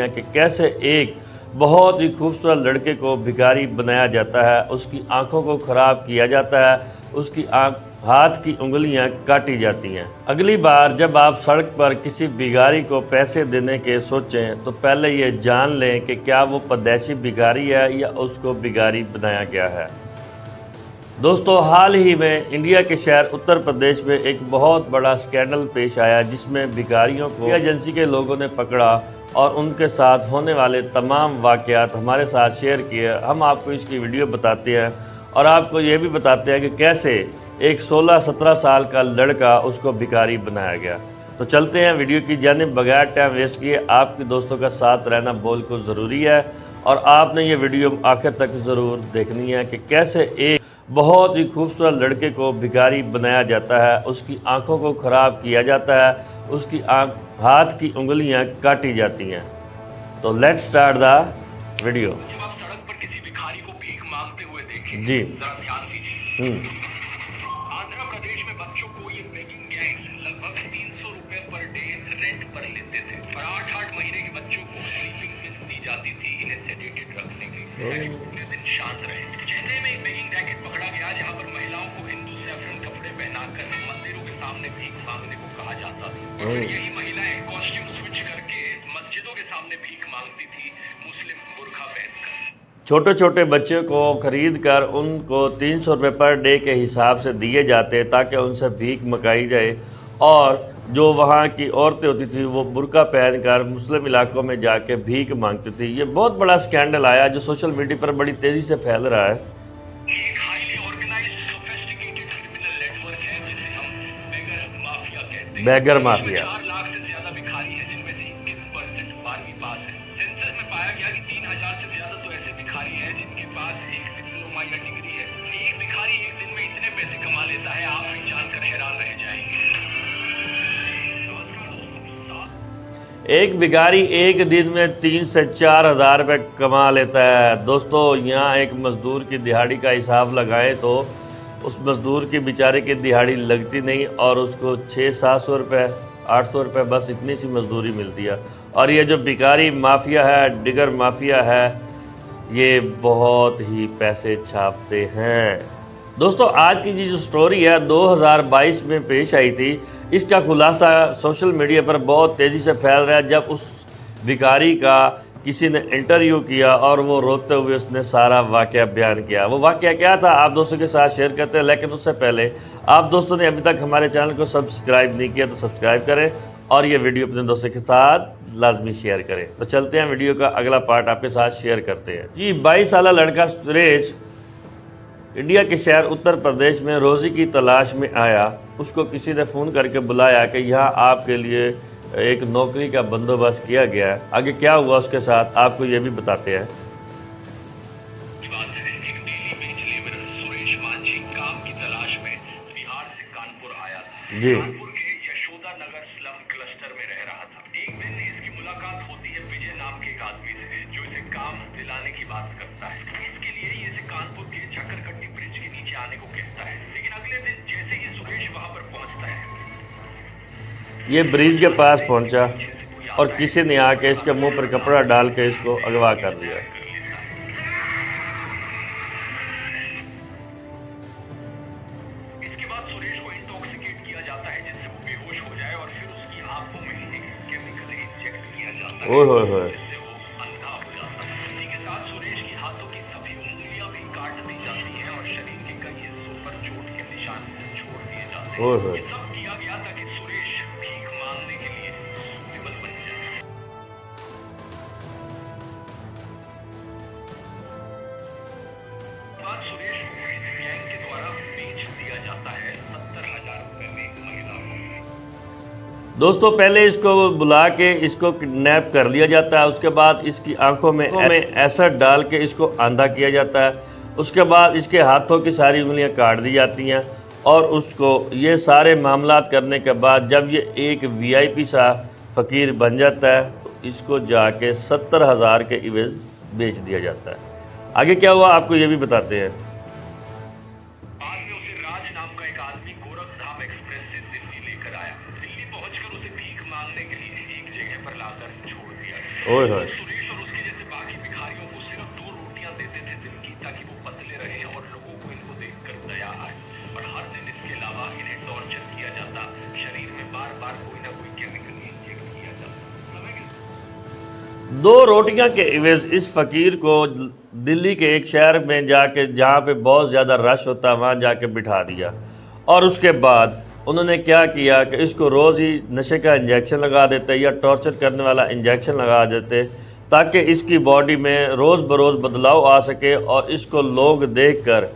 कि कैसे एक बहुत ही खूबसूरत लड़के को भिखारी बनाया जाता है, उसकी आंखों को खराब किया जाता है, उसकी हाथ की उंगलियां काटी जाती हैं। अगली बार जब आप सड़क पर किसी भिखारी को पैसे देने के सोचें तो पहले ये जान लें कि क्या वो परदेशी भिखारी है या उसको भिखारी बनाया गया है। दोस्तों, हाल ही में इंडिया के शहर उत्तर प्रदेश में एक बहुत बड़ा स्कैंडल पेश आया जिसमें भिखारियों को एजेंसी के लोगों ने पकड़ा और उनके साथ होने वाले तमाम वाक़यात हमारे साथ शेयर किए। हम आपको इसकी वीडियो बताते हैं और आपको ये भी बताते हैं कि कैसे एक 16-17 साल का लड़का उसको भिखारी बनाया गया। तो चलते हैं वीडियो की जानिब, बगैर टाइम वेस्ट किए। आपके दोस्तों का साथ रहना बिल्कुल ज़रूरी है और आपने ये वीडियो आखिर तक ज़रूर देखनी है कि कैसे एक बहुत ही खूबसूरत लड़के को भिखारी बनाया जाता है, उसकी आंखों को ख़राब किया जाता है, उसकी हाथ की उंगलियां काटी जाती हैं। तो लेट्स स्टार्ट द वीडियो। जब आप सड़क पर किसी भिखारी को भीख मांगते हुए देखें, जी जरा ध्यान दीजिए। आंध्र प्रदेश में बच्चों को ये बेगिंग गैंग्स लगभग 300 रुपए पर डे रेंट पर लेते थे और 8-8 महीने के बच्चों को स्लीपिंग पिल्स दी जाती थी इन्हें सेडेटेड रखने के लिए। पूरे दिन शांत रहे। चेन्नई में एक बेगिंग रैकेट पकड़ा गया जहां पर महिलाओं को हिंदू सैफरन कपड़े पहनाकर मंदिरों के सामने भीख मांगने को कहा जाता था और फिर यही महिलाएं कॉस्ट्यूम स्विच करके मस्जिदों के सामने भीख मांगती थी, मुस्लिम बुर्का पहनकर। छोटे छोटे बच्चों को खरीद कर उनको 300 रुपये पर डे के हिसाब से दिए जाते ताकि उनसे भीख मकाई जाए और जो वहाँ की औरतें होती थी वो बुर्का पहनकर मुस्लिम इलाकों में जाके भीख मांगती थी। ये बहुत बड़ा स्कैंडल आया जो सोशल मीडिया पर बड़ी तेज़ी से फैल रहा है। एक highly organised sophisticated criminal network है जिसे हम बेगर माफिया कहते हैं। बेगर माफिया 4 लाख से ज्यादा भिखारी हैं जिनमें से 21% 12वीं पास है। सेंसस में पाया गया कि 3000 से ज्यादा तो ऐसे भिखारी हैं जिनके पास एक डिप्लोमा या डिग्री है। एक भिखारी एक दिन में इतने पैसे कमा लेता है, आप भी जानकर हैरान रह जाएंगे। एक भिखारी एक दिन में 3 से 4 हज़ार रुपये कमा लेता है। दोस्तों, यहाँ एक मज़दूर की दिहाड़ी का हिसाब लगाएं तो उस मज़दूर की बेचारे की दिहाड़ी लगती नहीं और उसको 600-700 रुपये 800 रुपये बस इतनी सी मजदूरी मिलती है। और ये जो भिखारी माफिया है, डिगर माफिया है, ये बहुत ही पैसे छापते हैं। दोस्तों, आज की जो स्टोरी है 2022 में पेश आई थी, इसका खुलासा सोशल मीडिया पर बहुत तेज़ी से फैल रहा है जब उस भिखारी का किसी ने इंटरव्यू किया और वो रोते हुए उसने सारा वाक़या बयान किया। वो वाक़या क्या था आप दोस्तों के साथ शेयर करते हैं, लेकिन उससे पहले आप दोस्तों ने अभी तक हमारे चैनल को सब्सक्राइब नहीं किया तो सब्सक्राइब करें और ये वीडियो अपने दोस्तों के साथ लाजमी शेयर करें। तो चलते हैं वीडियो का अगला पार्ट आपके साथ शेयर करते हैं। जी, 22 साल लड़का सुरेश इंडिया के शहर उत्तर प्रदेश में रोज़ी की तलाश में आया। उसको किसी ने फ़ोन करके बुलाया कि यहाँ आपके लिए एक नौकरी का बंदोबस्त किया गया है। आगे क्या हुआ उसके साथ आपको ये भी बताते हैं। एक daily veg labour Suresh Manjhi काम की तलाश में बिहार से कानपुर आया था। जी। कानपुर के यशोदा नगर स्लम क्लस्टर में रह रहा था। एक दिन इसकी मुलाकात होती है विजय नाम के एक आदमी से जो इसे काम दिलाने की बात करता है। इसके लिए ये इसे कानपुर के झक्करकट्टी ब्रिज के नीचे आने को कहता है। लेकिन अगले दिन जैसे ही सुरेश वहां पर पहुंचता है, ये ब्रिज के पास पहुंचा और किसी ने आके इसके मुंह पर कपड़ा डाल के इसको अगवा कर दिया। इसके बाद सुरेश को इंटॉक्सिकेट किया जाता है जिससे वो बेहोश हो जाए और फिर उसकी आंखों में एक केमिकल इंजेक्ट किया जाता है जिससे वो अंधा हो जाता है। इसी के साथ सुरेश की हाथों की सभी उंगलियां भी काट दी जाती हैं और शरीर के कई हिस्सों पर चोट के निशान छोड़ दिए जाते हैं। ये सब किया गया ताकि सुरेश भीख मांगने के लिए सूटेबल बन जाए। बाद सुरेश को इस गैंग के द्वारा बेच दिया जाता है 70,000 रुपए में महिला को। दोस्तों, पहले इसको बुला के इसको किडनैप कर लिया जाता है। उसके बाद इसकी आंखों में एसिड डाल के इसको अंधा किया जाता है। उसके बाद इसके हाथों की सारी उंगलियां काट दी जाती हैं और उसको ये सारे मामलात करने के बाद जब ये एक वीआईपी सा फ़कीर बन जाता है तो इसको जाके 70,000 के इवज़ बेच दिया जाता है। आगे क्या हुआ आपको ये भी बताते हैं। बाद में उसे राज नाम का एक आदमी गोरखधाम एक्सप्रेस से दिल्ली लेकर आया। दिल्ली पहुंचकर उसे भीख मांगने के लिए एक जगह पर लाकर छोड़ दिया। ओए होए। सुरेश और उसके जैसे बाकी भिखारियों को सिर्फ 2 रोटियां देते थे दिन की, ताकि वो पतले रहे और लोगों को इनको देखकर दया आए। और हर दिन इसके अलावा इन्हें टॉर्चर किया जाता, शरीर में बार बार कोई ना कोई केमिकल इंजेक्ट किया जाता। समझ गए? 2 रोटियां के इवज़ इस फ़कीर को दिल्ली के एक शहर में जाके, जहाँ पे बहुत ज़्यादा रश होता, वहाँ जाके बिठा दिया। और उसके बाद उन्होंने क्या किया कि इसको रोज़ ही नशे का इंजेक्शन लगा देते या टॉर्चर करने वाला इंजेक्शन लगा देते, ताकि इसकी बॉडी में रोज़ बरोज़ बदलाव आ सके और इसको लोग देखकर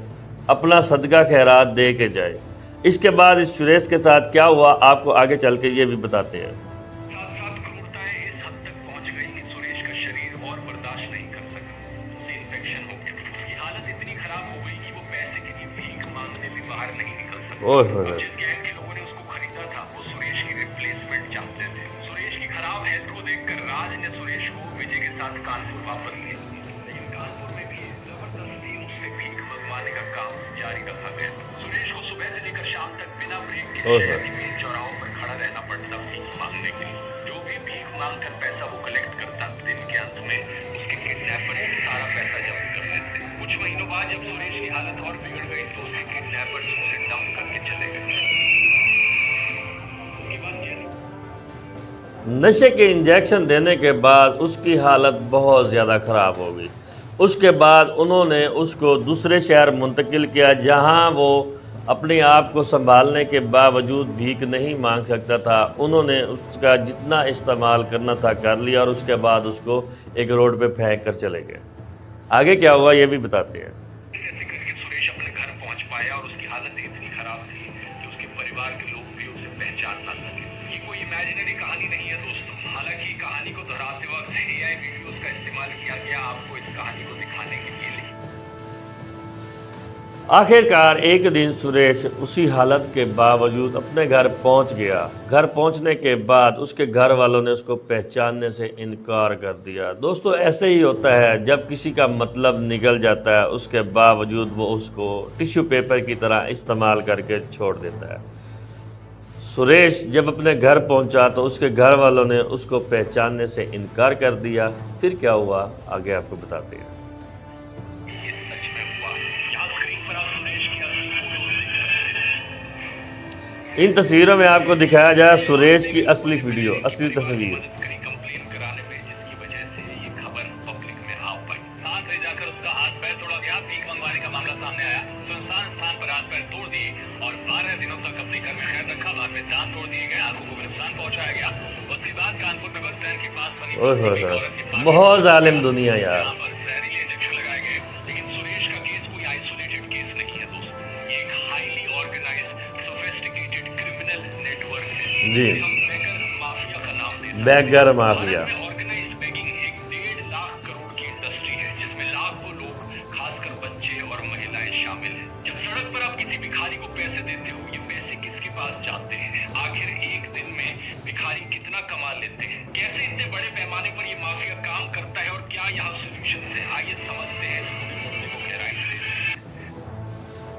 अपना सदका खैरात दे के जाए। इसके बाद इस सुरेश के साथ क्या हुआ आपको आगे चल के ये भी बताते हैं। साथ साथ क्रूरताएं इस हद तक पहुंच गई कि सुरेश का शरीर और बर्दाश्त नहीं कर सका। उसे इन्फेक्शन हो गया। उसकी हालत इतनी खराब हो गई कि वो पैसे के लिए भीख मांगने भी बाहर नहीं निकल सकता। ओए होए। और जिस गैंग के लोगों ने उसको खरीदा था वो सुरेश की रिप्लेसमेंट चाहते थे। सुरेश की खराब हेल्थ को देखकर राज ने सुरेश को विजय के साथ कानपुर वापस लिया, लेकिन कानपुर में भी जबरदस्ती उससे भीख मंगवाने का काम जारी रखा गया। सुरेश को सुबह से लेकर शाम तक बिना ब्रेक के ओए शहर होए। के मेन चौराहों पर खड़ा रहना पड़ता भीख मांगने के लिए। जो भी भीख मांगकर पैसा वो कलेक्ट करता, दिन के अंत में उसके किडनैपर सारा पैसा जब्त कर लेते। कुछ महीनों बाद जब सुरेश की हालत और बिगड़ गई तो उसके किडनैपर्स उसे डंप करके चले गए। उसके बाद जैसे नशे के इंजेक्शन देने के बाद उसकी हालत बहुत ज़्यादा ख़राब हो गई। उसके बाद उन्होंने उसको दूसरे शहर मुंतकिल किया, जहां वो अपने आप को संभालने के बावजूद भीख नहीं मांग सकता था। उन्होंने उसका जितना इस्तेमाल करना था कर लिया और उसके बाद उसको एक रोड पे फेंक कर चले गए। आगे क्या हुआ ये भी बताते हैं। कैसे करके सुरेश अपने घर पहुंच पाया और उसकी हालत इतनी खराब थी कि उसके परिवार के लोग भी उसे पहचान ना सके। ये कोई इमेजिनरी कहानी नहीं है दोस्तों। हालांकि कहानी को दोहराते वक्त एआई वीडियोस का इस्तेमाल किया गया आपको इस कहानी को दिखाने के लिए। आखिरकार एक दिन सुरेश उसी हालत के बावजूद अपने घर पहुंच गया। घर पहुंचने के बाद उसके घर वालों ने उसको पहचानने से इनकार कर दिया। दोस्तों ऐसे ही होता है, जब किसी का मतलब निकल जाता है उसके बावजूद वो उसको टिश्यू पेपर की तरह इस्तेमाल करके छोड़ देता है। सुरेश जब अपने घर पहुंचा तो उसके घर वालों ने उसको पहचानने से इनकार कर दिया। फिर क्या हुआ आगे आपको बताते हैं। ये सच में हुआ। यहाँ स्क्रीन पर आप सुरेश की असली फोटोज देख सकते हैं। इन तस्वीरों में आपको दिखाया जाए सुरेश की असली वीडियो, असली तस्वीर। मदद करी कंप्लेन कराने में, जिसकी वजह से ये खबर पब्लिक में आ पाई। साथ ले जाकर उसका हाथ पैर तोड़ा गया। भीख मंगवाने का मामला सामने आया। सुनसान स्थान पर हाथ पैर तोड़ दिए और 12 दिनों तक अपने घर में कैद रखा। बाद में दांत तोड़ दिए गए, आंखों को नुकसान पहुंचाया गया। उसके बाद कानपुर में बस स्टैंड के पास बनी ओए होए एक होए। औरत के पास बहुत जालिम दुनिया यार। जहां पर जहरीले इंजेक्शन लगाए गए। लेकिन सुरेश का केस कोई आइसोलेटेड केस नहीं है दोस्तों। ये एक highly organised sophisticated criminal network है। जी। इसे हम बेगर माफिया का नाम दे सकते हैं। बेगर माफिया। भारत में ऑर्गेनाइज्ड बेगिंग एक 1.5 लाख करोड़ की इंडस्ट्री है, जिसमें लाखों लोग, खासकर बच्चे और महिलाएं शामिल हैं। जब सड़क पर आप किसी भिखारी को पैसे देते हो, ये पैसे किसके पास जाते हैं? आखिर एक दिन में भिखारी कितना कमा लेते हैं? कैसे इतने बड़े पैमाने पर ये माफिया काम करता है और क्या यहाँ सॉल्यूशन है? आइए समझते हैं इस पूरे मुद्दे को गहराई से।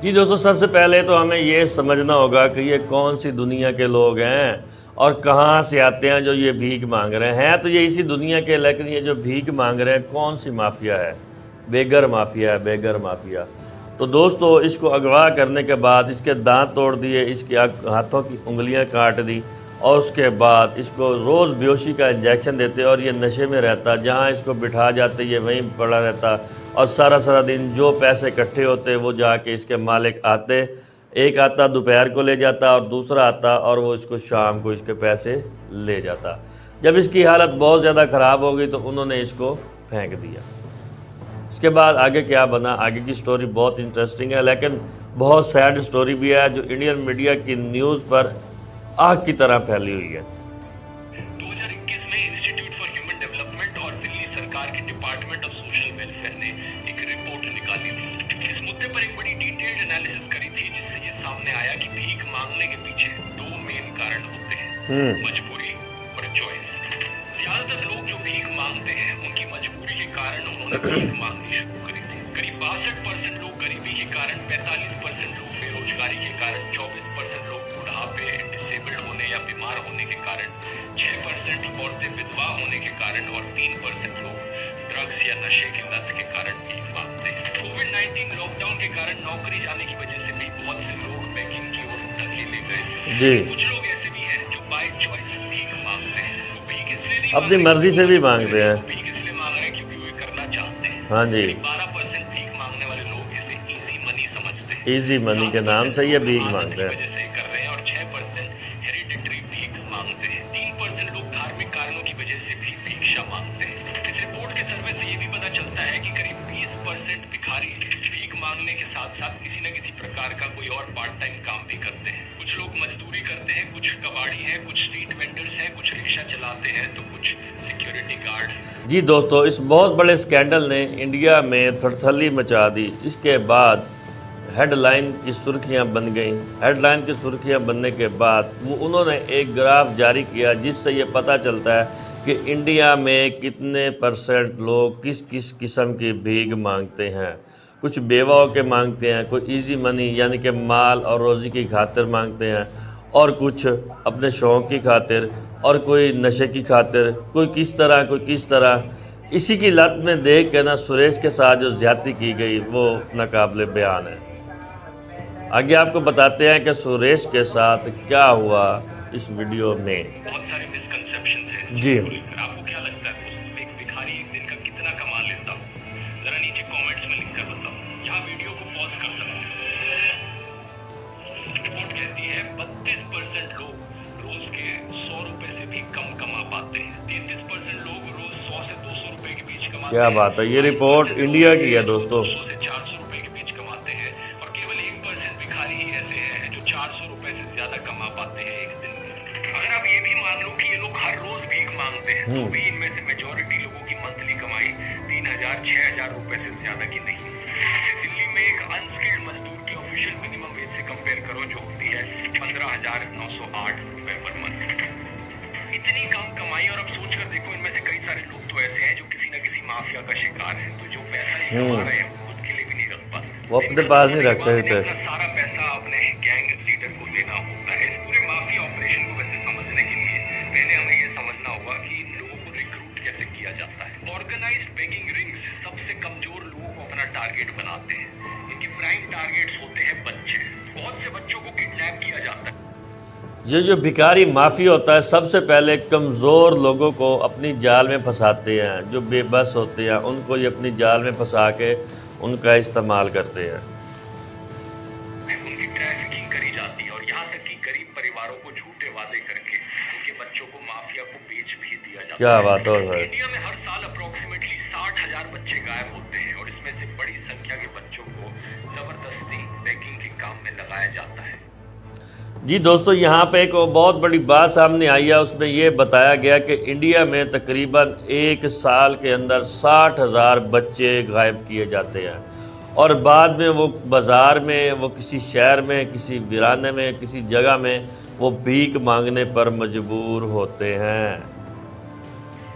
जी दोस्तों, सबसे पहले तो हमें ये समझना होगा कि ये कौन सी दुनिया के लोग हैं और कहाँ से आते हैं जो ये भीख मांग रहे हैं। तो ये इसी दुनिया के, लेकिन ये जो भीख मांग रहे हैं कौन सी माफिया है? बेगर माफिया है, बेगर माफिया। तो दोस्तों इसको अगवा करने के बाद इसके दांत तोड़ दिए, इसके हाथों की उंगलियां काट दी और उसके बाद इसको रोज़ बेहोशी का इंजेक्शन देते और ये नशे में रहता। जहाँ इसको बिठा जाते ये वहीं पड़ा रहता और सारा सारा दिन जो पैसे इकट्ठे होते वो जाके इसके मालिक आते। एक आता दोपहर को ले जाता और दूसरा आता और वो इसको शाम को इसके पैसे ले जाता। जब इसकी हालत बहुत ज़्यादा ख़राब हो गई तो उन्होंने इसको फेंक दिया। इसके बाद आगे क्या बना, आगे की स्टोरी बहुत इंटरेस्टिंग है, लेकिन बहुत सैड स्टोरी भी है जो इंडियन मीडिया की न्यूज़ पर आग की तरह फैली हुई है। 2021 में इंस्टीट्यूट फॉर ह्यूमन डेवलपमेंट और दिल्ली सरकार के डिपार्टमेंट ऑफ सोशल वेलफेयर ने एक रिपोर्ट निकाली थी। इस मुद्दे पर एक बड़ी डिटेल्ड एनालिसिस करी थी, जिससे ये सामने आया कि मजबूरी और चॉइस। ज्यादातर लोग जो भीख मांगते हैं उनकी मजबूरी के कारण उन्होंने भीख मांगनी शुरू करी थी। करीब 62% लोग गरीबी के कारण, 45% लोग बेरोजगारी के कारण, 24% लोग बुढ़ापे, डिसेबल्ड होने या बीमार होने के कारण, 6% औरतें विधवा होने के कारण और 3% लोग ड्रग्स या नशे की लत के कारण भीख मांगते हैं। कोविड-19 लॉकडाउन के कारण नौकरी जाने की वजह से भी बहुत से लोग बेगिंग की ओर धकेले गए। जी, कुछ लोग ऐसे भी हैं जो बाय चॉइस भीख मांगते हैं। वो भीख इसलिए नहीं अपनी मांग मर्जी रहे से भी क्योंकि मांगते हैं। वो भीख इसलिए मांग रहे हैं क्योंकि वो ये करना चाहते हैं। हाँ जी, करीब 12% भीख मांगने वाले लोग इसे इजी मनी समझते हैं। इजी मनी के नाम 7% से ये लोग भीख आदत मांगते की हैं। वजह से कर रहे हैं और 6% हेरिडिटरी भीख मांगते हैं। 3% लोग धार्मिक कारणों की वजह से भी भिक्षा मांगते हैं। इस रिपोर्ट के सर्वे से ये भी पता चलता है कि करीब 20% भिखारी भीख मांगने के साथ साथ किसी न किसी प्रकार का कोई और पार्ट टाइम काम भी करते हैं। कुछ लोग मजदूरी करते हैं, कुछ कबाड़ी हैं, कुछ स्ट्रीट वेंडर्स हैं, कुछ रिक्शा चलाते हैं तो कुछ सिक्योरिटी गार्ड। जी दोस्तों, इस बहुत बड़े स्कैंडल ने इंडिया में थड़थली मचा दी। इसके बाद हेडलाइन की सुर्खियां बन गई। हेडलाइन की सुर्खियां बनने के बाद उन्होंने एक ग्राफ जारी किया जिससे ये पता चलता है कि इंडिया में कितने % लोग किस किस किस्म की भीख मांगते हैं। कुछ बेवा होकर मांगते हैं, कोई इजी मनी यानी कि माल और रोज़ी की खातिर मांगते हैं, और कुछ अपने शौक़ की खातिर, और कोई नशे की खातिर, कोई किस तरह। इसी की लत में देख के ना सुरेश के साथ जो ज़्यादती की गई वो नाकाबिले बयान है। आगे आपको बताते हैं कि सुरेश के साथ क्या हुआ इस वीडियो में। बहुत सारे मिसकंसेप्शंस हैं इस जी। चीज़ को लेकर। आपको क्या लगता है दोस्तों, एक भिखारी एक दिन का कितना कमा लेता हो? जरा नीचे कमेंट्स में लिखकर बताओ। यहाँ वीडियो को पॉज कर सकते हो। रिपोर्ट कहती है 32% लोग रोज के 100 रुपए से भी कम कमा पाते हैं। 33% लोग रोज 100 से 200 रुपए के बीच कमाते हैं। क्या बात है, ये रिपोर्ट इंडिया की है दोस्तों। 200 से 400 रुपए के बीच कमाते हैं और केवल 1% भिखारी ही ऐसे हैं जो 400 रुपए से ज्यादा कमा पाते हैं एक दिन में। अगर आप ये भी मान लो कि ये लोग हर रोज भीख मांगते हैं तो भी इनमें से मेजॉरिटी लोगों की मंथली कमाई 3000-6000 रुपए से ज्यादा की नहीं। इसे दिल्ली में एक अनस्किल्ड मजदूर की ऑफिशियल मिनिमम वेज से कंपेयर करो जो होती है 15,908 रुपए पर मंथ। इतनी कम कमाई, और अब सोच कर देखो इनमें से कई सारे लोग तो ऐसे हैं जो किसी न किसी माफिया का शिकार है। तो जो पैसा ये कमा रहे हैं वो खुद के लिए भी नहीं रख पाते। वो अपने पास नहीं रख सकते। अपना सारा पैसा अपने गैंग लीडर को देना होता है। इस पूरे माफिया ऑपरेशन को वैसे समझने के लिए पहले हमें ये समझना होगा कि इन लोगों को रिक्रूट कैसे किया जाता है। ऑर्गेनाइज्ड बेगिंग रिंग्स सबसे कमजोर लोगों को अपना टारगेट बनाते हैं। इनके प्राइम टारगेट्स होते हैं बच्चे। बहुत से बच्चों को किडनैप किया जाता है। ये जो भिखारी माफिया होता है सबसे पहले कमज़ोर लोगों को अपनी जाल में फंसाते हैं। जो बेबस होते हैं उनको ये अपनी जाल में फंसा के उनका इस्तेमाल करते हैं। उनकी ट्रैफिकिंग करी जाती है और यहाँ तक कि गरीब परिवारों को झूठे वादे करके उनके बच्चों को माफिया को बेच भी दिया जाता है। क्या बात है भाई। इंडिया में हर साल अप्रोक्सीमेटली 60,000 बच्चे गायब होते हैं और इसमें से बड़ी संख्या के बच्चों को जबरदस्ती बेगिंग के काम में लगाया जाता है। जी दोस्तों, यहाँ पे एक बहुत बड़ी बात सामने आई है। उसमें ये बताया गया कि इंडिया में तकरीबन एक साल के अंदर 60,000 बच्चे गायब किए जाते हैं और बाद में वो बाज़ार में, वो किसी शहर में, किसी वीराने में, किसी जगह में वो भीख मांगने पर मजबूर होते हैं।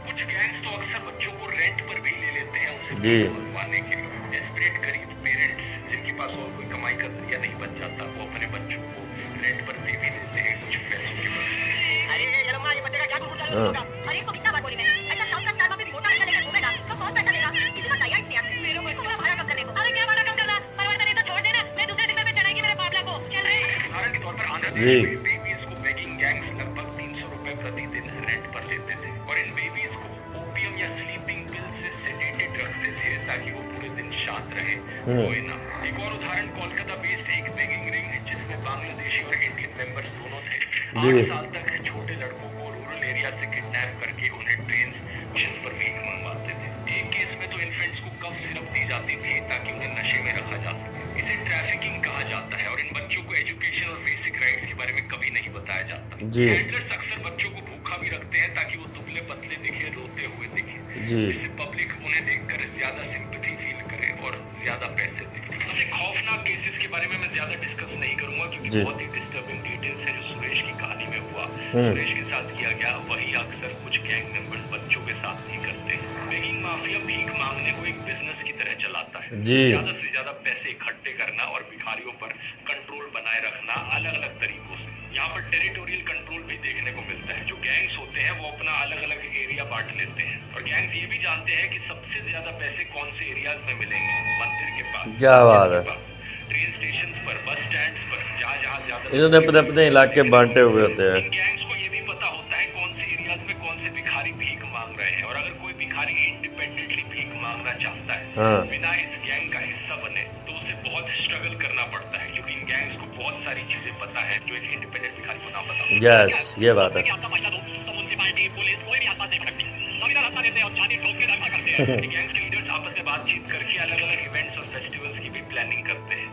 कुछ गैंग्स तो अक्सर बच्चों को रेंट पर भी ले लेते हैं उनसे जी। भीख मंगवाने के लिए। डेस्परेट गरीब पेरेंट्स जिनके पास और कोई कमाई का जरिया नहीं बच जाता वो अपने बच्चों को रेंट पर दे भी देते हैं कुछ पैसों के बदले। अरे ये लम्मा ये बच्चे का क्या कुछ चालू होगा? अरे इसको कितना बार बोली मैं, ऐसा साउथ का स्टार में भी होता है लेकर घूमेगा तो कौन पैसा देगा? किसी को चाहिए इसलिए मेरे को इसको भाड़ा कम करने को। अरे क्या भाड़ा कम करना? परवरता नहीं तो छोड़ देना। मैं दूसरे दिन में चढ़ाएगी मेरे बाबला को। चल रहे उदाहरण के तौर पर आंध्र जी। प्रदेश में बेबीज को बेगिंग गैंग्स लगभग 300 रुपए प्रतिदिन रेंट पर लेते थे और इन बेबीज को ओपियम या स्लीपिंग पिल से सेडेटेड रखते थे ताकि वो पूरे दिन शांत रहे, सोए ना। एक और उदाहरण कोलकाता बेस्ड एक बेगिंग रिंग है जिसमें बांग्लादेशी और इंडियन मेंबर्स दोनों थे। 8 साल तक छोटे लड़कों को रूरल एरिया से किडनैप करके उन्हें ट्रेन स्टेशन पर भीख मंगवाते थे। एक केस में तो इन्फेंट्स को कफ सिरप दी जाती थी ताकि उन्हें नशे में रखा जा सके। इसे ट्रैफिकिंग कहा जाता है और इन बच्चों को एजुकेशन और बेसिक राइट्स के बारे में कभी नहीं बताया जाता। जी। हैंडलर्स अक्सर बच्चों को भूखा भी रखते हैं ताकि वो दुबले पतले दिखे, रोते हुए दिखे। जी। इससे पब्लिक उन्हें देखकर ज्यादा सिंपैथी फील करे और ज्यादा पैसे दे। सबसे खौफनाक केस केसेस के बारे में मैं ज्यादा डिस्कस नहीं करूंगा क्योंकि जी। बहुत ही डिस्टर्बिंग डिटेल्स है जो सुरेश की कहानी में हुआ। हम्म। सुरेश के साथ किया गया वही अक्सर कुछ गैंग मेंबर्स बच्चों के साथ भी करते हैं। बेगिंग माफिया भीख मांगने को एक बिजनेस की तरह चलाता है। जी। ज्यादा से ज्यादा पैसे इकट्ठे करना और भिखारियों पर कंट्रोल बनाए रखना अलग अलग तरीकों से। यहाँ पर टेरिटोरियल कंट्रोल भी देखने को मिलता है। जो गैंग्स होते हैं वो अपना अलग अलग एरिया बांट लेते हैं और गैंग्स ये भी जानते हैं कि सबसे ज्यादा पैसे कौन से एरियाज में मिलेंगे। मंदिर के पास, क्या बात मस्जिद है। के पास, ट्रेन स्टेशन पर, बस स्टैंड पर, जहाँ जहाँ ज्यादा इन्होंने अपने अपने इलाके बांटे हुए होते हैं। इन गैंग्स को ये भी पता होता है कौन से एरियाज में कौन से भिखारी भीख मांग रहे हैं और अगर कोई भिखारी इंडिपेंडेंटली भीख मांगना चाहता है हाँ। बिना इस गैंग का हिस्सा बने तो उसे बहुत स्ट्रगल करना पड़ता है क्योंकि इन गैंग्स को बहुत सारी चीजें पता है जो एक इंडिपेंडेंट भिखारी को ना पता हो। यस, ये बात है। आपका पहला दोस्त तो म्युनिसिपैलिटी पुलिस कोई भी आसपास नहीं भटकती, सभी रास्ता देते हैं और जाने ठोक के धरना करते हैं। ये गैंग्स के लीडर्स आपस में बातचीत करके अलग अलग इवेंट्स और फेस्टिवल्स की भी प्लानिंग करते हैं।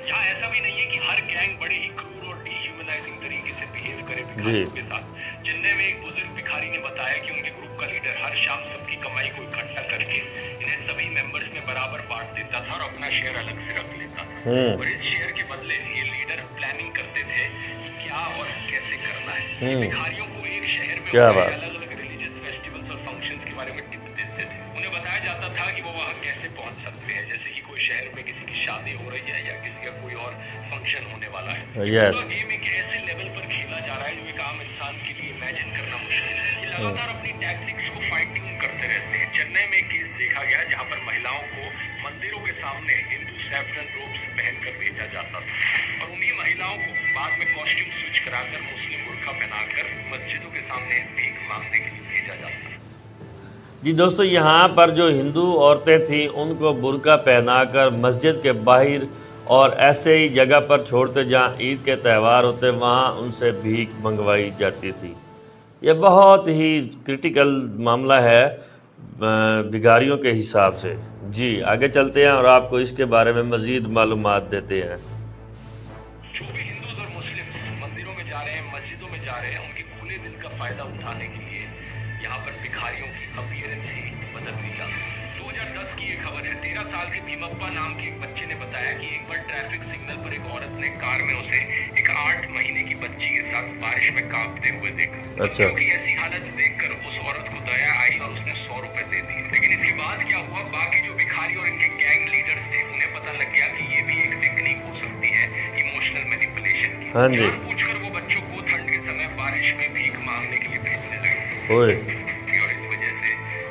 यहाँ ऐसा भी नहीं है कि हर गैंग बड़े ही क्रूर और डिह्यूमनाइजिंग तरीके से बिहेव करे भिखारियों के साथ। चेन्नई में एक बुजुर्ग भिखारी ने बताया कि उनके ग्रुप का लीडर हर शाम सबकी कमाई को इकट्ठा करके इन्हें सभी मेंबर्स में बराबर बांट देता था और अपना शेयर अलग से रख लेता था और इस शेयर के बदले ये लीडर प्लानिंग करते थे कि क्या और कैसे करना है। भिखारियों को एक शहर में क्या होने बात। वाले अलग अलग रिलीजियस फेस्टिवल्स और फंक्शंस के बारे में टिप देते थे। उन्हें बताया जाता था कि वो वहाँ कैसे पहुँच सकते हैं, जैसे कि कोई शहर में किसी की शादी हो रही है या किसी का कोई और फंक्शन होने वाला है। यस। पूरा गेम एक ऐसे लेवल पर खेला जा रहा है जो एक आम इंसान के लिए इमेजिन करना मुश्किल है। ये लगातार अपनी टैक्टिक्स को फाइटिंग करते रहते हैं। चेन्नई में एक केस देखा गया जहाँ पर महिलाओं को मंदिरों के सामने हिंदू सैफ्रन रोब्स पहनकर भेजा जाता था और उन्हीं महिलाओं को बाद में कॉस्ट्यूम स्विच कराकर मुस्लिम बुर्का पहनाकर मस्जिदों के सामने भीख मांगने के लिए भेजा जाता था। जी दोस्तों, यहाँ पर जो हिंदू औरतें थीं उनको बुर्का पहनाकर मस्जिद के बाहर और ऐसे ही जगह पर छोड़ते जहाँ ईद के त्यौहार होते वहाँ उनसे भीख मंगवाई जाती थी। यह बहुत ही क्रिटिकल मामला है भिखारियों के हिसाब से। जी आगे चलते हैं और आपको इसके बारे में मज़ीद मालूमात देते हैं। जो भी हिंदूज और मुस्लिम्स मंदिरों में जा रहे हैं, मस्जिदों में जा रहे हैं, उनके खुले दिल का फायदा उठाने के लिए यहाँ पर भिखारियों की अपीयरेंस ही बदल दी जाती है। 2010 की ये खबर है। 13 साल के भीमप्पा नाम के एक बच्चे ने बताया कि एक बार ट्रैफिक सिग्नल पर एक औरत ने कार में उसे एक 8 महीने की बच्ची के साथ बारिश में कांपते हुए देखा। अच्छा। बच्चों की ऐसी हालत देखकर उस औरत को दया आई और उसने 100 रुपए दे दिए। लेकिन इसके बाद क्या हुआ, बाकी जो भिखारी और इनके गैंग लीडर्स थे उन्हें पता लग गया कि ये भी एक टेक्निक हो सकती है इमोशनल मैनिपुलेशन की। हाँ जी। जानबूझकर वो बच्चों को ठंड के समय बारिश में भीख मांगने के लिए भेजने लगे ओए। और इस वजह से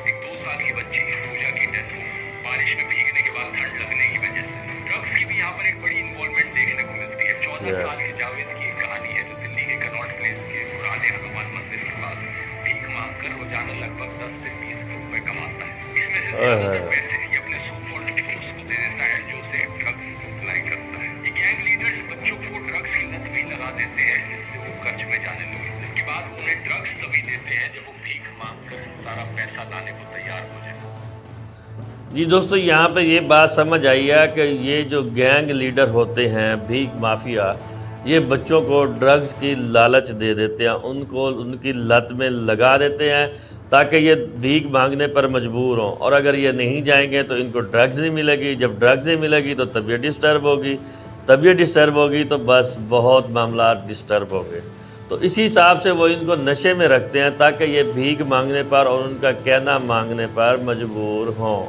एक 2 साल की बच्ची पूजा की डेथ हुई बारिश में भीगने के बाद ठंड लगने की वजह से। ड्रग्स की भी यहाँ पर एक बड़ी इन्वॉल्वमेंट देखने को मिलती है। 14 साल के जावेद की एक कहानी है जो दिल्ली के कनॉट प्लेस के पुराने हनुमान मंदिर के पास भीख मांगकर रोजाना लगभग 10 से 20 रुपए कमाता है। इसमें से ज्यादातर पैसे ये अपने सो-कॉल्ड दोस्त को दे देता है जो उसे ड्रग्स सप्लाई करता है। ये गैंग लीडर्स बच्चों को ड्रग्स की लत भी लगा देते हैं जिससे वो कर्ज में जाने लगे। इसके बाद उन्हें ड्रग्स तभी देते हैं जब वो भीख मांगकर सारा पैसा लाने को तैयार हो जाए। जी दोस्तों, यहाँ पे ये बात समझ आई है कि ये जो गैंग लीडर होते हैं भीख माफिया, ये बच्चों को ड्रग्स की लालच दे देते हैं, उनको उनकी लत में लगा देते हैं ताकि ये भीख मांगने पर मजबूर हों और अगर ये नहीं जाएंगे तो इनको ड्रग्स नहीं मिलेगी। जब ड्रग्स नहीं मिलेगी तो तबीयत डिस्टर्ब होगी, तबीयत डिस्टर्ब होगी तो बस बहुत मामला डिस्टर्ब हो गए। तो इसी हिसाब से वो इनको नशे में रखते हैं ताकि ये भीख मांगने पर और उनका कहना मांगने पर मजबूर हों।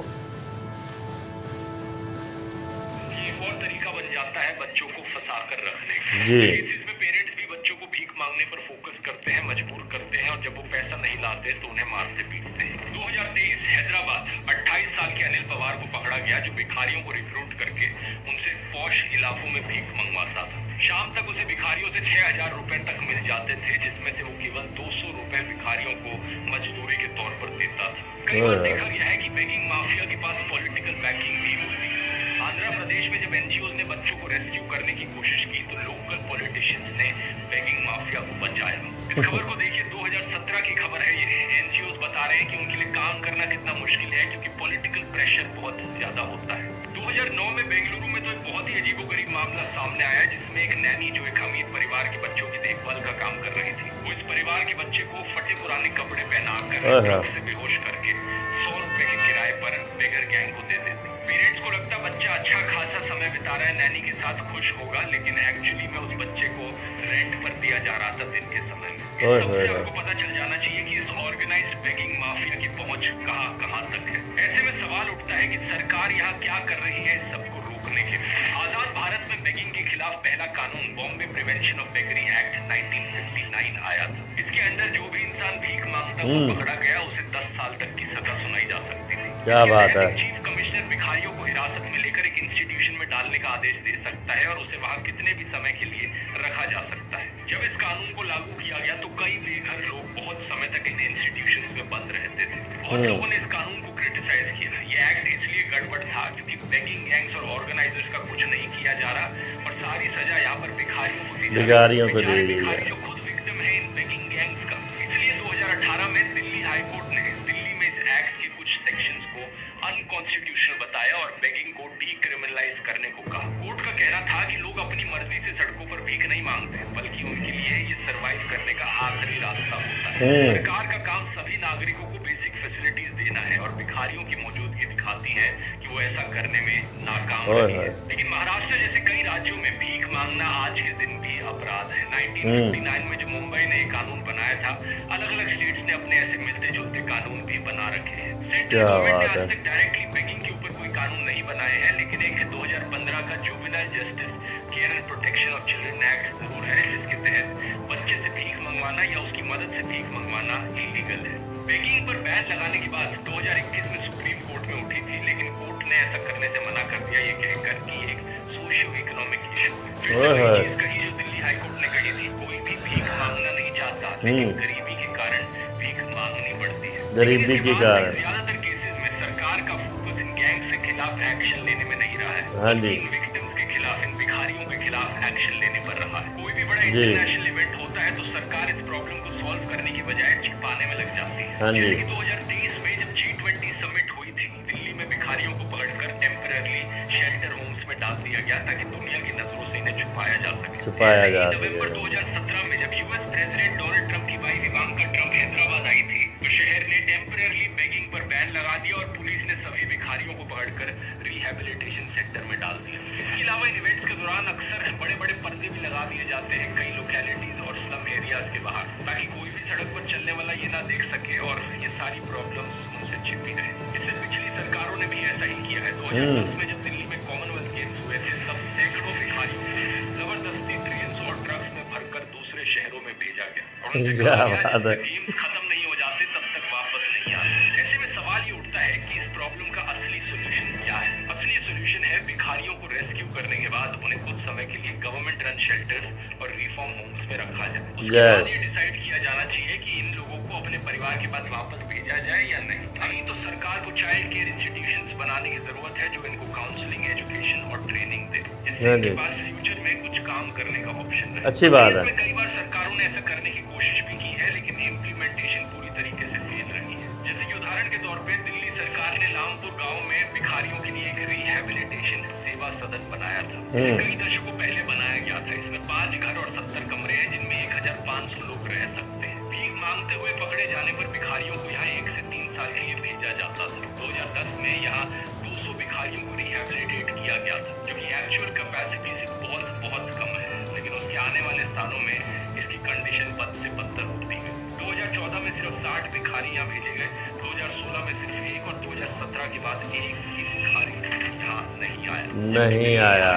ये एक और तरीका बन जाता है बच्चों को फंसा कर रखने का। जी। केसेस में पेरेंट्स भी बच्चों को भीख मांगने पर फोकस करते हैं, मजबूर करते हैं और जब वो पैसा नहीं लाते तो उन्हें मारते पीटते हैं। 2023 हैदराबाद 28 साल के अनिल पवार को पकड़ा गया जो भिखारियों को रिक्रूट करके उनसे पॉश इलाकों में भीख मंगवाता था। शाम तक उसे भिखारियों से 6000 रुपए तक मिल जाते थे जिसमें से वो केवल 200 रुपए भिखारियों को मजदूरी के तौर पर देता था। कई बार देखा गया है कि बेगिंग माफिया के पास पॉलिटिकल बैकिंग भी होती है। आंध्र प्रदेश में जब एनजीओज ने बच्चों को रेस्क्यू करने की कोशिश की तो लोकल पॉलिटिशियंस ने बेगिंग माफिया को बचाया। इस खबर को देखिए, 2017 की खबर है ये। एनजीओज बता रहे हैं कि उनके लिए काम करना कितना मुश्किल है क्योंकि पॉलिटिकल प्रेशर बहुत ज्यादा होता है। 2009 में बेंगलुरु में तो एक बहुत ही अजीबोगरीब मामला सामने आया जिसमें एक नैनी जो एक अमीर परिवार के बच्चों की देखभाल का काम कर रही थी, वो इस परिवार के बच्चे को फटे पुराने कपड़े पहनाकर ड्रग्स से बेहोश करके 100 रुपए के किराए पर बेगर गैंग को दे देती। पेरेंट्स को लगता बच्चा अच्छा खासा समय बिता सारा नैनी के साथ खुश होगा, लेकिन एक्चुअली में उस बच्चे को रेंट पर दिया जा रहा था दिन के समय में। ओए इस सबसे होए। आपको पता चल जाना चाहिए कि इस ऑर्गेनाइज्ड बेगिंग माफिया की पहुंच कहां तक है। ऐसे में सवाल उठता है कि सरकार यहाँ क्या कर रही है इस सबको रोकने के लिए। आजाद भारत में बेगिंग के खिलाफ पहला कानून Bombay prevention of beggary act 1959 आया था। इसके अंडर जो भी इंसान भीख मांगता हुआ पकड़ा गया उसे 10 साल तक की सजा सुनाई जा सकती थी। क्या इसके बात तहत है। एक चीफ कमिश्नर भिखारियों को हिरासत में लेकर एक इंस्टीट्यूशन में डालने का आदेश दे सकता है और उसे वहां कितने भी समय के लिए रखा जा सकता है। जब इस कानून को लागू किया गया तो कई बेघर लोग बहुत समय तक इन इंस्टीट्यूशंस में बंद रहते थे। बहुत लोगों ने इस कानून को क्रिटिसाइज किया। ये एक्ट इसलिए गड़बड़ था क्योंकि बेगिंग गैंग्स और ऑर्गेनाइजर्स का कुछ नहीं किया जा रहा और सारी सजा यहाँ पर भिखारियों को दी जा रही है। भिखारियों को बेचारे दे दी भिखारी है। जो खुद विक्टिम है इन बेगिंग गैंग्स का। इसलिए 2018 में दिल्ली हाई कोर्ट ने दिल्ली में इस एक्ट के कुछ सेक्शंस को अनकॉन्स्टिट्यूशनल बताया और बेगिंग को डीक्रिमिनलाइज करने को कहा। कोर्ट का कहना था कि लोग अपनी मर्जी से सड़कों पर भीख नहीं मांगते, बल्कि उनके लिए ये सर्वाइव करने का आखिरी रास्ता होता है। सरकार का काम सभी नागरिकों को बेसिक फैसिलिटीज देना है और भिखारियों की मौजूदगी दिखाती है कि वो ऐसा करने में नाकाम रही है। लेकिन महाराष्ट्र जैसे कई राज्यों में भीख मांगना आज के दिन भी अपराध है। 1959 में जो मुंबई ने एक कानून बनाया था, अलग अलग स्टेट्स ने अपने ऐसे मिलते जुलते कानून भी बना रखे हैं। सेंट्रल क्या गवर्नमेंट ने बात है। आज तक डायरेक्टली बेगिंग के ऊपर कोई कानून नहीं बनाए हैं, लेकिन एक 2015 का juvenile justice care and protection of children act जरूर है, जिसके तहत बच्चे से भीख मंगवाना या उसकी मदद से भीख मंगवाना इलीगल है। बेगिंग पर बैन लगाने की बात 2021 में सुप्रीम कोर्ट में उठी थी, लेकिन कोर्ट ने ऐसा करने से मना कर दिया, ये कहकर कि एक सोशियो इकोनॉमिक इशू है। फिर से वही चीज कही जो दिल्ली हाई कोर्ट ने कही थी, कोई भी भीख मांगना नहीं चाहता, लेकिन गरीबी के कारण भीख मांगनी पड़ती है। गरीबी के कारण। ज्यादातर केसेस में सरकार का फोकस इन गैंग के खिलाफ एक्शन लेने में नहीं रहा है, हाँ जी। इन विक्टिम्स के खिलाफ, इन भिखारियों के खिलाफ एक्शन लेने पर रहा है। कोई भी बड़ा जी। इंटरनेशनल इवेंट होता है तो सरकार इस प्रॉब्लम को सॉल्व करने की बजाय छिपाने में लग जाती है। हाँ जी। जैसे कि 2023 में जब G20 समिट हुई थी, दिल्ली में भिखारियों को पकड़कर टेम्पररी शेल्टर होम्स में डाल दिया गया ताकि दुनिया की नजरों से इन्हें छुपाया जा सके। छुपाया ऐसे ही जा नवंबर सके। 2017 में जब यूएस प्रेसिडेंट डोनाल्ड ट्रंप की वाइफ इवांका ट्रंप हैदराबाद आई थी, तो शहर ने टेम्पररी बेगिंग पर बैन लगा दिया और पुलिस ने सभी भिखारियों को पकड़कर रिहैबिलिटेशन सेंटर में डाल दिया। इसके अलावा इन इवेंट्स के दौरान अक्सर बड़े बड़े पर्दे भी लगा दिए जाते हैं कई लोकेलिटीज और स्लम एरियाज के बाहर, ताकि कोई भी सड़क पर चलने वाला ये ना देख सके और ये सारी प्रॉब्लम्स उनसे छिपी रहे। इससे पिछली सरकारों ने भी ऐसा ही किया है। 2010 में जब दिल्ली में कॉमनवेल्थ गेम्स हुए थे, तब सैकड़ों भिखारियों को जबरदस्ती ट्रेन्स और ट्रक्स में भरकर दूसरे शहरों में भेजा गया और उनसे क्या कहा गया बात जब है। तक गेम्स खत्म नहीं हो जाते तब तक वापस नहीं आते। ऐसे में सवाल ये उठता है कि इस प्रॉब्लम का असली सोल्यूशन क्या है। असली सोल्यूशन है भिखारियों को रेस्क्यू करने के बाद उन्हें कुछ समय के लिए गवर्नमेंट रन शेल्टर्स और रिफॉर्म होम्स में रखा जाए। उसके बाद ये डिसाइड किया जाना चाहिए कि इन लोगों को अपने परिवार के पास वापस भेजा जाए या नहीं। नहीं तो सरकार को चाइल्ड केयर इंस्टीट्यूशंस बनाने की जरूरत है जो इनको काउंसलिंग, एजुकेशन और ट्रेनिंग दे, जिससे इनके पास फ्यूचर में कुछ काम करने का ऑप्शन रहे। अच्छी बात है। कई बार सरकारों ने ऐसा करने की कोशिश भी की है, लेकिन इम्प्लीमेंटेशन पूरी तरीके से फेल रही है। जैसे कि उदाहरण के तौर पे दिल्ली सरकार ने लामपुर गांव में भिखारियों के लिए एक रिहैबिलिटेशन सेवा सदन बनाया था। इसे कई दशकों पहले बनाया गया था। इसमें 5 घर और 70 कमरे हैं, जिनमें 1500 लोग रह सकते हैं। भीख मांगते हुए पकड़े जाने पर भिखारियों को यहाँ 1 से 3 साल के लिए भेजा जाता था। 2010 में यहाँ 200 भिखारियों को रिहैबिलिटेट किया गया था, जो कि एक्चुअल कैपेसिटी से बहुत कम है, लेकिन उसके आने वाले स्थानों में इसकी कंडीशन बद से बदतर होती है। 2014 में सिर्फ 60 भिखारी यहाँ भेजे गए, 2016 में सिर्फ 1 और 2017 के बाद एक भी भिखारी यहाँ नहीं आया।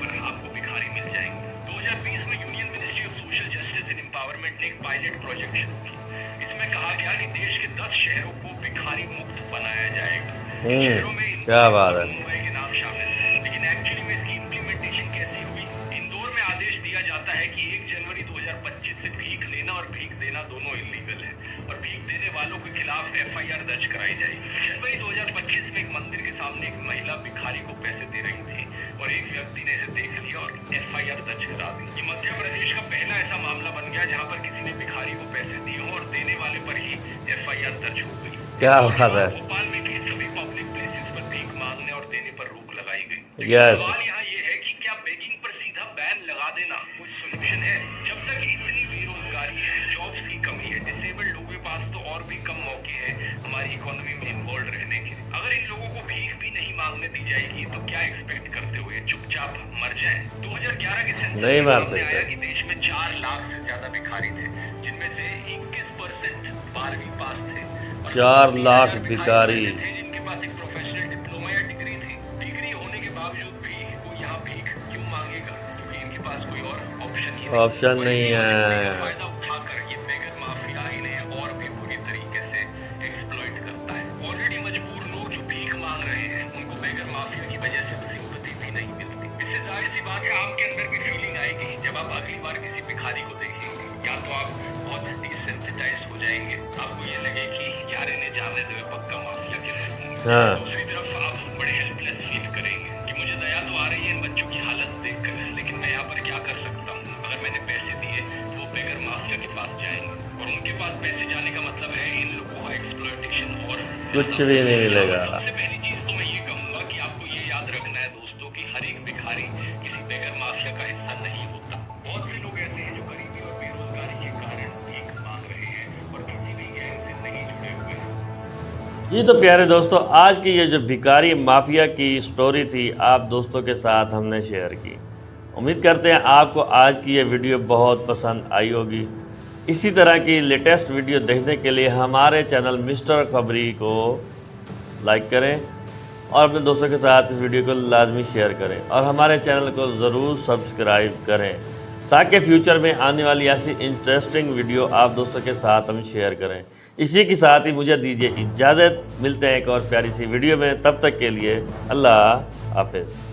पर आपको भिखारी मिल जाएंगे। 2020 में union ministry of social justice and empowerment ने एक पायलट प्रोजेक्ट शुरू किया। इसमें कहा गया कि देश के 10 शहरों को भिखारी मुक्त बनाया जाएगा। इन शहरों में क्या बात है। मुंबई के नाम शामिल है, लेकिन एक्चुअली में इसकी इम्प्लीमेंटेशन कैसी हुई? इंदौर में आदेश दिया जाता है कि 1 जनवरी 2025 से भीख लेना और भीख देना दोनों इलीगल है और भीख देने वालों के खिलाफ FIR दर्ज कराई जाएगी। जनवरी 2025 में एक मंदिर के सामने एक महिला भिखारी को पैसे दे रही थी और एक व्यक्ति ने इसे देख लिया और FIR दर्ज करा दी। ये मध्य प्रदेश का पहला ऐसा मामला बन गया जहाँ पर किसी ने भिखारी को पैसे दिए हो और देने वाले पर ही FIR दर्ज हो गई। क्या बात है। भोपाल में भी सभी पब्लिक प्लेसेस पर भीख मांगने और देने पर रोक लगाई गई। Yes. सवाल यहाँ ये है कि क्या बेगिंग पर सीधा बैन लगा देना कोई सोल्यूशन है? जब तक इतनी बेरोजगारी है, जॉब जॉब्स की कमी है, डिसेबल्ड लोगों के पास तो और भी कम मौके हैं हमारी इकोनॉमी में इन्वॉल्व रहने के। अगर इन लोगों को भीख भी नहीं मांगने दी जाएगी तो क्या एक्सपेक्ट करते हो ये चुपचाप मर जाएं? 2011 के सेंसस नहीं में मार सामने सकते। आया कि देश में 4 लाख से ज्यादा भिखारी थे, जिनमें से 21% 12वीं पास थे। और 4 लाख 3,000 भिखारी। ऐसे थे जिनके पास एक प्रोफेशनल डिप्लोमा या डिग्री थी। डिग्री होने के बावजूद भी वो यहाँ भीख क्यों मांगेगा? क्योंकि इनके पास कोई और ऑप्शन ही ऑप्शन नहीं और इसी मजबूरी का है। फायदा उठाकर ये बेगर माफिया इन्हें और भी बुरी तरीके से एक्सप्लॉइट करता है। ऑलरेडी मजबूर लोग जो भीख मांग रहे हैं उनको बेगर माफिया की वजह से सिंपैथी भी नहीं मिलती। इससे जाहिर सी बात है आपके अंदर भी फीलिंग आएगी जब आप अगली बार किसी भिखारी को देखेंगे, या तो आप बहुत डिसेंसिटाइज हो जाएंगे, आपको ये लगे कि यार इन्हें जाने दो, पक्का माफिया के लोग होंगे। हाँ। दूसरी तरफ आप बड़े हेल्पलेस फील करेंगे कि मुझे दया तो आ रही है इन बच्चों की हालत देखकर, लेकिन मैं यहाँ पर क्या कर सकता हूँ? अगर मैंने पैसे दिए तो वो बेगर माफिया के पास जाएंगे, और उनके पास पैसे जाने का मतलब है इन लोगों का एक्सप्लॉइटेशन और कुछ भी नहीं मिलेगा। सबसे पहली चीज तो मैं ये कहूंगा कि आपको ये याद रखना है दोस्तों कि हर एक भिखारी किसी बेगर माफिया का हिस्सा नहीं होता। बहुत से लोग ऐसे हैं जो गरीबी और बेरोजगारी के कारण भीख मांग रहे हैं और किसी भी गैंग से नहीं जुड़े हुए हैं। जी तो प्यारे दोस्तों, आज की ये जो भिखारी माफिया की स्टोरी थी आप दोस्तों के साथ हमने शेयर की। उम्मीद करते हैं आपको आज की ये वीडियो बहुत पसंद आई होगी। इसी तरह की लेटेस्ट वीडियो देखने के लिए हमारे चैनल मिस्टर खबरी को लाइक करें और अपने दोस्तों के साथ इस वीडियो को लाजमी शेयर करें और हमारे चैनल को ज़रूर सब्सक्राइब करें ताकि फ्यूचर में आने वाली ऐसी इंटरेस्टिंग वीडियो आप दोस्तों के साथ हम शेयर करें। इसी के साथ ही मुझे दीजिए इजाज़त, मिलते हैं एक और प्यारी सी वीडियो में। तब तक के लिए अल्लाह हाफिज़।